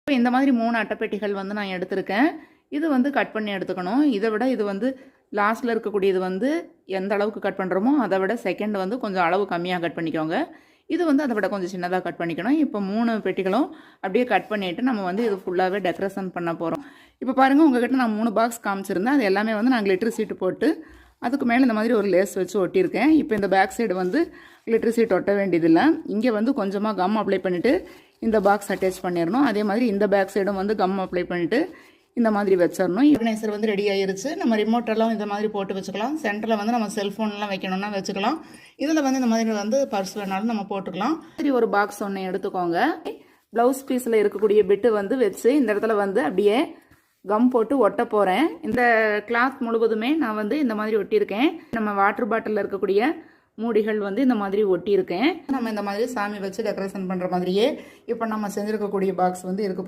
இப்போ இந்த மாதிரி 3 அட்டைப்பெட்டிகள் வந்து நான் எடுத்திருக்கேன். இது வந்து கட் பண்ணி எடுத்துக்கணும். இதை விட இது வந்து லாஸ்ட்டில் இருக்கக்கூடியது வந்து எந்த அளவுக்கு கட் பண்ணுறோமோ அதை விட செகண்ட் வந்து கொஞ்சம் அளவு கம்மியாக கட் பண்ணிக்கோங்க. இது வந்து அதை விட கொஞ்சம் சின்னதாக கட் பண்ணிக்கணும். இப்போ 3 பெட்டிகளும் அப்படியே கட் பண்ணிவிட்டு நம்ம வந்து இது ஃபுல்லாகவே டெக்கரேஷன் பண்ண போகிறோம். இப்போ பாருங்கள், உங்கள்கிட்ட நான் 3 பாக்ஸ் காமிச்சிருந்தேன். அது எல்லாமே வந்து நான் கிளிட்டர் சீட்டு போட்டு அதுக்கு மேலே இந்த மாதிரி ஒரு லேஸ் வச்சு ஒட்டியிருக்கேன். இப்போ இந்த பேக் சைடு வந்து கிளிட்டர் சீட் ஒட்ட வேண்டியதில்லை. இங்கே வந்து கொஞ்சமாக கம் அப்ளை பண்ணிவிட்டு இந்த பாக்ஸ் அட்டாச் பண்ணிடணும். அதே மாதிரி இந்த பேக் சைடும் வந்து கம் அப்ளை பண்ணிவிட்டு இந்த மாதிரி வச்சிடணும். ஆர்கனைசர் வந்து ரெடி ஆயிருச்சு. நம்ம ரிமோட்டெல்லாம் இந்த மாதிரி போட்டு வச்சுக்கலாம். சென்டரில் வந்து நம்ம செல்ஃபோன்லாம் வைக்கணும்னா வச்சுக்கலாம். இதில் வந்து இந்த மாதிரி வந்து பர்ஸ் வேணாலும் நம்ம போட்டுக்கலாம். சரி, ஒரு பாக்ஸ் ஒன்று எடுத்துக்கோங்க. ப்ளவுஸ் பீஸில் இருக்கக்கூடிய பிட்டு வந்து வச்சு இந்த இடத்துல வந்து அப்படியே கம் போட்டு ஒட்ட போகிறேன். இந்த கிளாத் முழுவதுமே நான் வந்து இந்த மாதிரி ஒட்டியிருக்கேன். நம்ம வாட்டர் பாட்டிலில் இருக்கக்கூடிய மூடிகள் வந்து இந்த மாதிரி ஒட்டியிருக்கேன். நம்ம இந்த மாதிரி சாமி வச்சு டெக்கரேஷன் பண்ணுற மாதிரியே இப்போ நம்ம செஞ்சுருக்கக்கூடிய பாக்ஸ் வந்து இருக்கு.